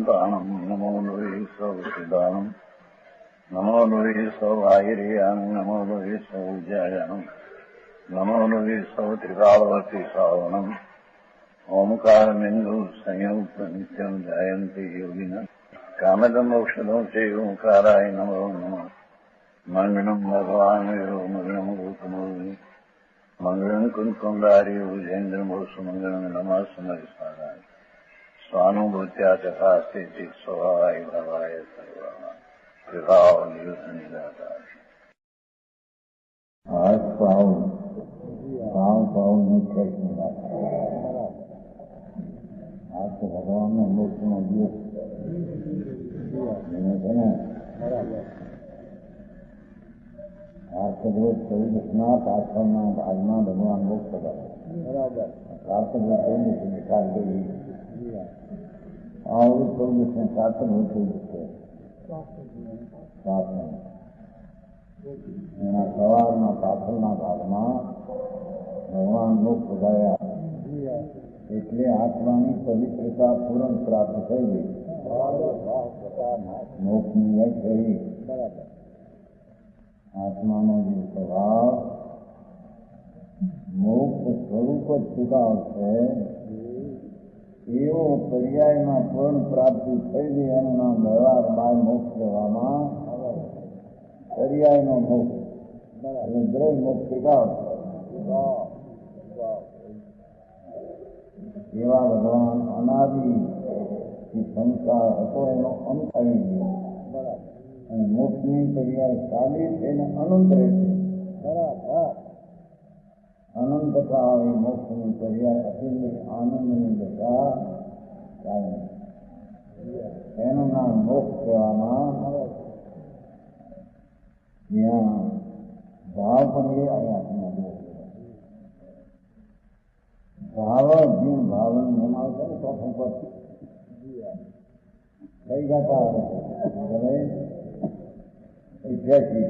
दानम नमो लोहि सौदानम नमो लोहि सौभागिरियां नमो लोहि सौजायां नमो लोहि सौत्रिकालवती सावनम ओंकारमिंदु संयुक्त नित्यं जयन्ति योगिनः कामदमोक्षदं च ओंकाराय नमो नमः मंगलम भगवान वीरो मंगलम रूपमोहि मंगलम कुंकुमधारी भुजेन्द्रमोष मंगलम नमः समरिसाराय स्वानुभूत्या तथा स्थिति स्वभावाय भवाय सर्वा विभाव नियुक्त निराकार आज पाव में खेत मिला आज तो भगवान ने मोक्ष में दिए कार्तिक रोज 24 पाठना भागना भगवान मोक्ष कर कार्तिक रोज 24 निकाल गई और 24 में कार्तिक रोज 24 એના સવારના પાછળના ભાગમાં ભગવાન મોક્ષ ગયા એટલે આત્માની પવિત્રતા પૂર્ણ પ્રાપ્ત થઈ ગઈ. મોક્ષની વ્યાખ્યા આત્માનો જે સ્વભાવ મોક્ષ સ્વરૂપ જ સ્વીકાર છે એવો પર્યાયમાં પૂર્ણ પ્રાપ્તિ થઈ ગઈ એનું નામ વ્યવહાર બાય મોક્ષ કહેવામાં પર્યાયનો મોક્ષ અને દ્રવ્ય મોક્ષ સ્વીકાર એવા ભગવાન અનાદિ સંસાર હતો એનો અંત આવી ગયો અને મોક્ષની પર્યાય ચાલી છે અને અનંત રહેશે. અનંતતા આવી મોક્ષની પર્યાય અતિની આનંદની દશા ચાલે એનું નામ મોક્ષ કહેવામાં આવે. જ્યાં ભાવ પણ એ આયાતમાં ભાવ જીવ ભાવન એમાં આવશે ને ચોથું પદ કઈ ગાતા આવે હવે 88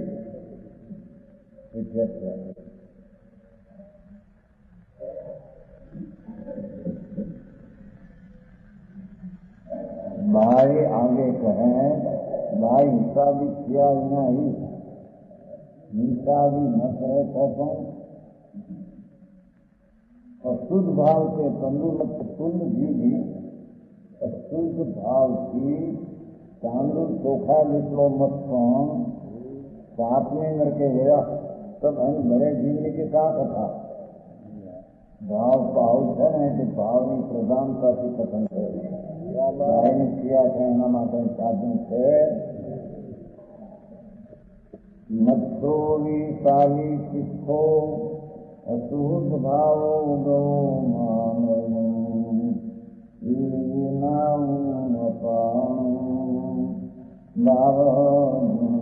भाई आगे कहें भाई हिसाबी किया नहीं हिसाबी न करे तो अशुद्ध भाव से तंदुरुस्त शुद्ध भी अशुद्ध भाव की तांदुल चोखा निकलो मत साथ में करके गया तब हम बड़े जीवनी के साथ था भाव भाव है कि भावनी प्रधानता से पसंद है किया था एना માટે સાધન છે મત્તો વિશાલી ચિત્તો અશુદ્ધ ભાવો ગો મામયં ઈનામ અપાણું ભાવનમ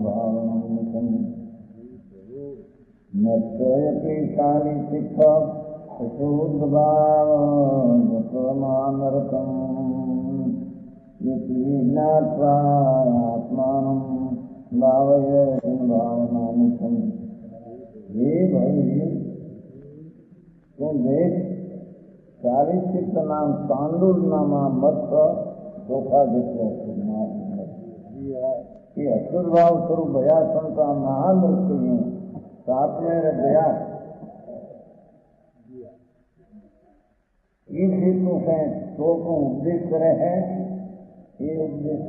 મત્તો વિશાલી ચિત્તો અશુદ્ધ ભાવ પ્રમાનરતમ आत्मान भावय भावना ये भाई तो देख 40 चित्त नाम तांडुल नामा मत धोखा देते ये अक्षुर भाव स्वरूप भयासन का महामृत्यु में साथ में गया इस हेतु से तो को उपदेश करे हैं ये उपदेश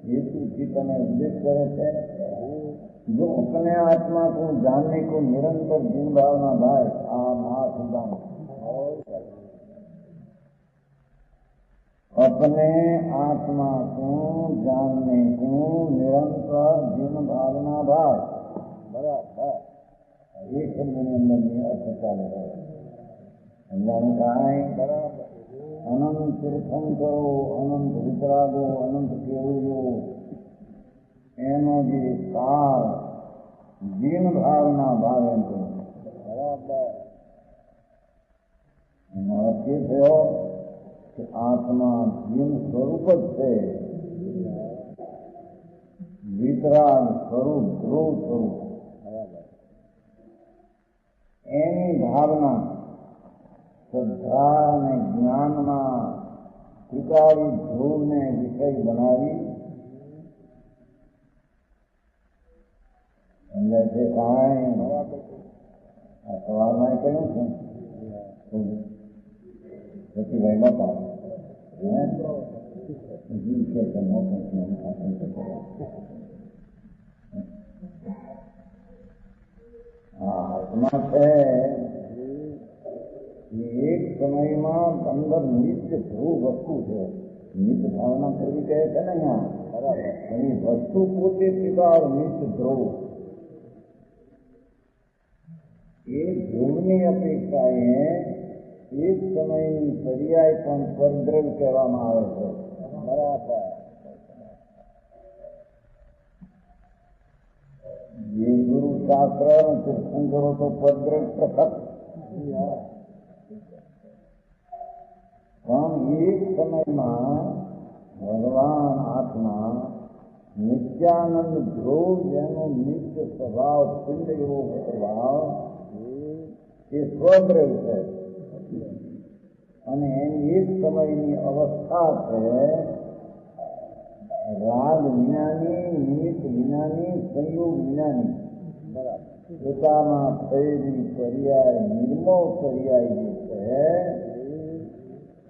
हेतु चित्तने उपदेश करे थे जो अपने आत्मा को जानने को निरंतर जिन भावना भाई सिद्धांत अपने आत्मा को जानने को निरंतर जिन भावना भाई बराबर एक अंदर में अर्थ चाले अल्लाह ने कहा है बराबर अनंत तीर्थंकरो अनंत वितरागो अनंत केवड़ियो एनो जे सार जीन भावना भावे तो बराबर के थयो कि आत्मा जीन स्वरूप से वितराग स्वरूप ध्रुव स्वरूप एनी भावना श्रद्धा ने ज्ञान में સ્વીકારી ધ્રુવને વિષય બનાવી અંદર જે કાંઈ આ સવારમાં કહ્યું છે પછી વહેલા હતા આત્મા છે એક સમયમાં અંદર નિત્ય ધ્રુવ વસ્તુ છે. નિત્ય ભાવના કરવી કહે છે ને અહીંયા એની વસ્તુ પોતે સ્વીકાર નિત્ય ધ્રુવ. એ ધ્રુવની અપેક્ષાએ એક સમયની પર્યાય પણ પરદ્રવ કહેવામાં આવે છે. બરાબર. જે ગુરુ શાસ્ત્ર તીર્થંકરો તો પરદ્રવ પ્રખત પણ એક સમયમાં ભગવાન આત્મા નિત્યાનંદ ધ્રુવ જેનો નિત્ય સ્વભાવ પિંડ એવો સ્વભાવ એ સ્વદ્રવ છે અને એની એક સમયની અવસ્થા છે રાગ વિનાની, નિમિત્ત વિનાની, સંયોગ વિનાની. પોતામાં થયેલી પર્યાય નિર્મળ પર્યાય જે છે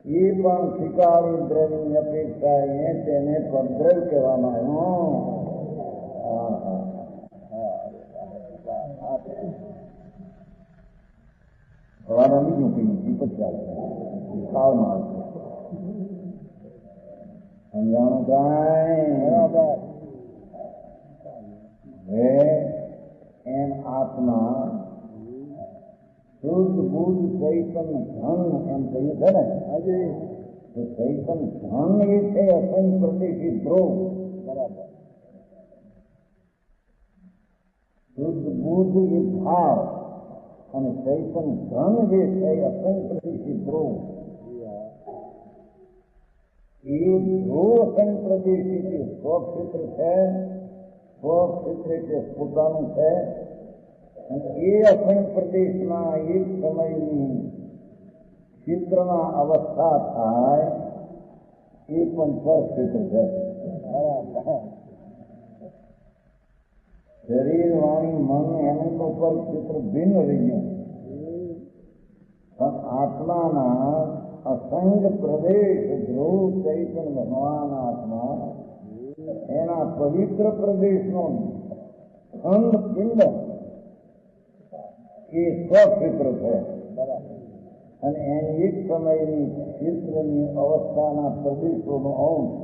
એ પણ સ્વીકારી દ્રવ્યની અપેક્ષા એ તેને પરદ્રવ કહેવામાં આવ્યું. સવારે બીજું કઈ દીપક ચાલે કાળમાં આવશે સમજાણું કાંઈ હવે એમ આત્મા શુદ્ધ બુદ્ધ ચૈતન ધન એમ કહ્યું છે ને તો ચૈતન ધન એ છે અસંગ પ્રદેશી ધ્રુવ. બરાબર. શુદ્ધ બુદ્ધ એ ભાવ અને ચૈતન ધન જે છે અસંગ પ્રદેશી ધ્રુવ. એ ધ્રુવ અસંગ પ્રદેશી જે સ્વક્ષેત્ર છે, સ્વક્ષેત્ર એટલે પોતાનું છે અને એ અસંગ પ્રદેશના એક સમયની ક્ષેત્રના અવસ્થા થાય એ પણ પરક્ષેત્ર છે. શરીર, વાણી, મન એનું તો પરક્ષેત્ર ભિન્ન રહી ગયું પણ આત્માના અસંગ પ્રદેશ ધ્રુવ ચૈતન ભગવાન આત્મા એના પવિત્ર પ્રદેશનો ખંડ પિંડ એ સ્વક્ષેત્ર છે અને એની એક સમયની ક્ષેત્રની અવસ્થાના પ્રદેશોનો અંશ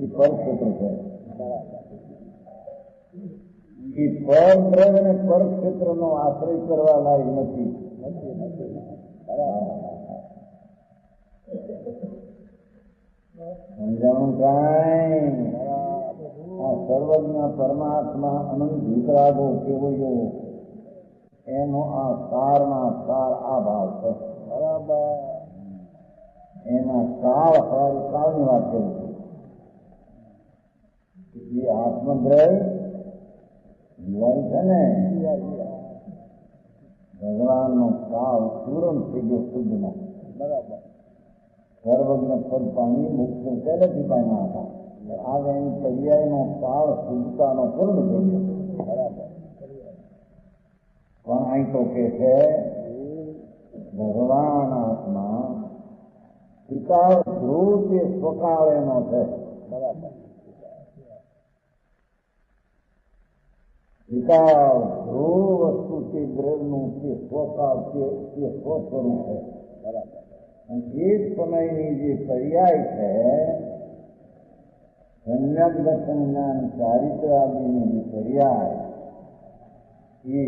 એ પરક્ષેત્ર છે. એ પરદ્રવ અને પરક્ષેત્રનો આશ્રય કરવા લાયક નથી. સમજાણું કાંઈ આ સર્વજ્ઞ પરમાત્મા અનંત વિતરાગો કેવો એનો આ સારમાં સાર આ ભાવ છે. બરાબર. એના કાળ હોય કાળની વાત કરી એ આત્મદ્રવ દિવાળી છે ને ભગવાનનો કાળ પૂરણ થઈ ગયો શુદ્ધમાં. બરાબર. સર્વજ્ઞ પદ પાણી મુક્ત પહેલેથી પામ્યા હતા. આજે એની પર્યાયનો કાળ શુદ્ધતાનો પૂર્ણ થઈ ગયો. બરાબર. પણ અહીં તો કે છે ભગવાન આત્મા સ્વીકાર ધ્રુવ તે સ્વકાળ એનો છે. બરાબર. સ્વીકાર ધ્રુવ વસ્તુ તે દ્રવનું તે સ્વકાળ તે સ્વસ્વરૂપ છે. બરાબર. અને એક સમયની જે પર્યાય છે સમ્યક દર્શન જ્ઞાન ચારિત્ર આદિની જે પર્યાય એ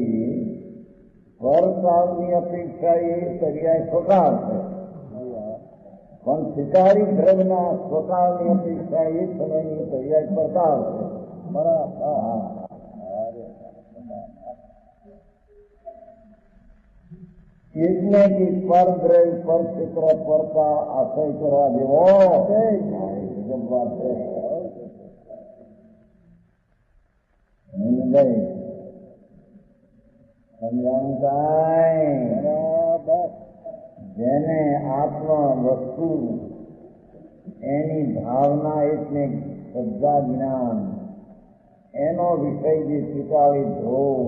પરકાળની અપેક્ષા એ પર્યાય સ્વકાળ છે પણ સ્વીકારી દ્રવ્યના સ્વકાળની અપેક્ષા એ સમયની પર્યાય પરકાળ છે. બરાબર. એટલે કે પરદ્રવ પરક્ષેત્ર પરકાળ આશ્રય કરવા જેવો વાત છે. સમજાણું કાંઈ જેને આત્મા વસ્તુ એની ભાવના એટલે શ્રદ્ધા જ્ઞાન, એનો વિષય જે સ્વીકારી ધ્રુવ,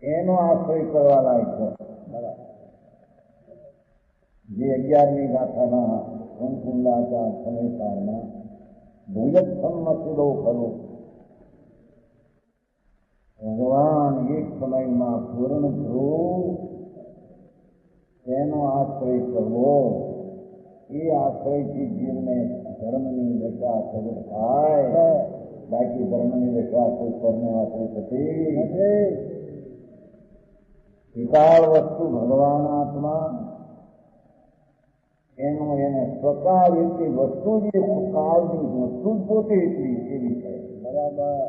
એનો આશ્રય કરવા લાયક છે. જે 11મી ગાથાના સંકુંડાચાર સમયકાળના ભૂયત્સમસ્લો ખરું. ભગવાન એક સમયમાં પૂર્ણ ધ્રુવ, તેનો આશ્રય કરવો, એ આશ્રયથી જીવને ધર્મની દશા સગત થાય. બાકી ધર્મની દશા કોઈ પરને આશ્રય થતી. વિકાળ વસ્તુ ભગવાન આત્મા, એનો એને સ્વકાળ એટલી વસ્તુ જે કાળની વસ્તુ જ પોતે એટલી એવી છે. બરાબર.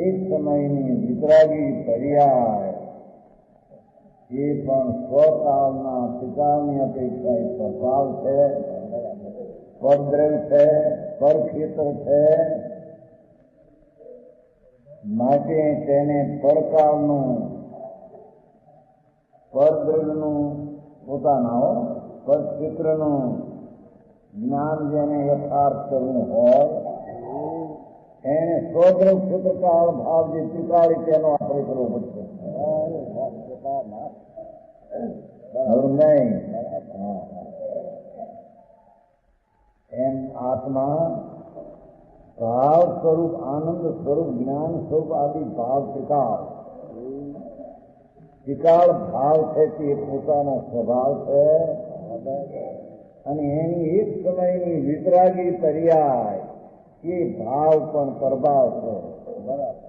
એક સમયની વિતરાગી પર્યાય એ પણ સ્વકાળના પિતાની અપેક્ષા પ્રભાવ છે, પરદ્રવ છે, પરક્ષેત્ર છે. માટે તેને પરકાળનું, પરદ્રવનું પોતાના પરક્ષેત્રનું જ્ઞાન જેને યથાર્થ કરવું હોય, એને સ્વદ્રવ ક્ષેત્રકાળ ભાવ જે ત્રિકાળી તેનો આશ્રય કરવો પડશે. નહીં એમ આત્મા ભાવ સ્વરૂપ, આનંદ સ્વરૂપ, જ્ઞાન સ્વરૂપ આદિ ભાવ ત્રિકાળ, ત્રિકાળ ભાવ છે તે પોતાનો સ્વભાવ છે. અને એની એક સમયની વિતરાગી પર્યાય એ ભાવ પણ પ્રભાવ છે. બરાબર.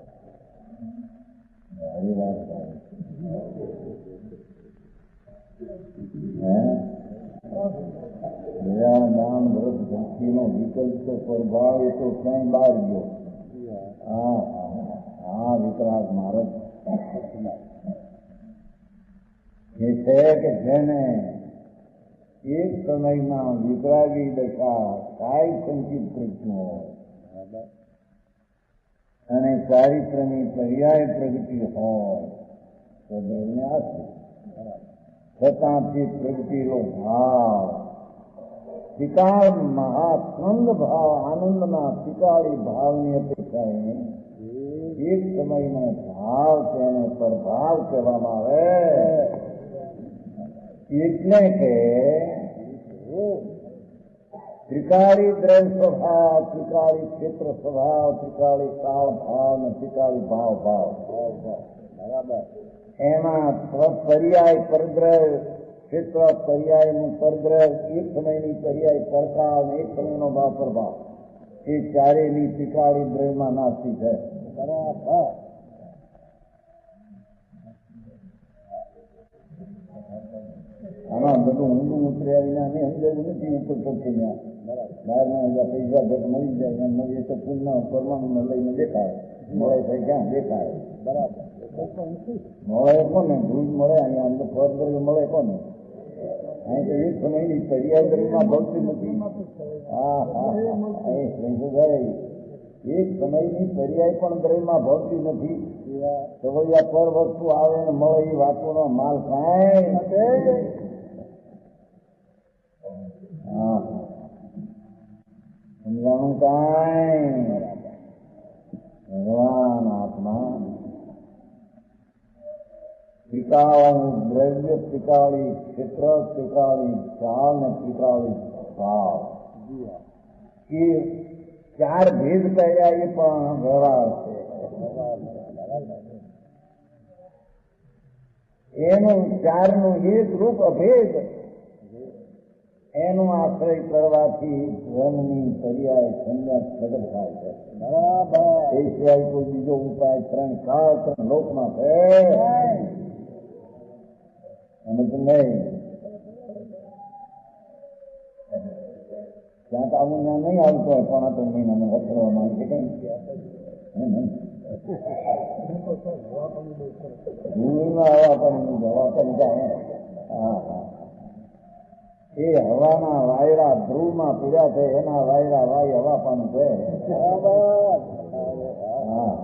નામ વ્રત ભક્તિનો વિકલ્પ તો પ્રભાવ એ તો ક્યાંય બહાર ગયો. હા વિતરાગ મારત એ છે કે જેને એક સમયમાં વિતરાગી દશા કાય સંચિત કૃષ્ણ અને ચારિત્રની પર્યાય પ્રગતિ હોય તો બેને આશે. છતાંથી પ્રગતિનો ભાવ ત્રિકાળ મહાસ્કંદ ભાવ, આનંદના ત્રિકાળી ભાવની અપેક્ષાએ એક સમયનો ભાવ તેને પ્રભાવ કહેવામાં આવે. એટલે કે ત્રિકાળી દ્રવ્ય સ્વભાવ, ત્રિકાળી ક્ષેત્ર સ્વભાવ, ત્રિકાળી કાળ ભાવ ને ત્રિકાળી ભાવ ભાવ. બરાબર. એમાં પર્યાય પરદ્રવ ક્ષેત્ર, પર્યાયનું પરદ્રવ, એક સમયની પર્યાય પરકાળ, એક સમયનો ભાવ પ્રભાવ, એ ચારેયની ત્રિકાળી દ્રવ્યમાં નાસ્તી છે. બરાબર. આમાં બધું ઊંડું ઉતર્યા વિના નહીં સમજાયું નથી. ઉપર પક્ષી બહારના પૈસા ઘટ મળી જાય એમ મળીએ તો પૂર્ણ પરમાણુ લઈને દેખાય. મળે તો ક્યાં દેખાય. બરાબર. મળે કોને? ભૂજ મળે. અહીંયા અંદર ફળ મળે કોને? અહીં તો એક સમયની પર્યાવરણમાં ભરતી નથી. હા એક સમયની પર્યાય પણ દ્રવ્યમાં ભરતી નથી. તો ભાઈ આ પર વસ્તુ આવે ને મળે એ વાતોનો માલ કાંઈ નથી. સમજાણું કાંઈ? ભગવાન આત્મા ત્રિકાળનું દ્રવ્ય, ત્રિકાળી ક્ષેત્ર, ત્રિકાળી કાળ ને ત્રિકાળી ભાવ, એ ચાર ભેદ કર્યા એ પણ વ્યવહાર છે. એનું ચારનું એક રૂપ અભેદ, એનો આશ્રય કરવાથી ધર્મની પર્યાય સંન્યાસ પ્રગટ થાય છે. બરાબર. એ સિવાય કોઈ બીજો ઉપાય ત્રણ કાળ ત્રણ લોકમાં છે અને નહીં. ક્યાંક આવું ત્યાં નહીં આવતો હોય પણ આ તો મહિનાને વખરવામાં છે કઈ ધૂળમાં હવા પણ હવા પણ જાય. એ હવાના વાયરા ધ્રુવમાં પીડ્યા છે, એના વાયરા વાય હવા પણ છે. બરાબર.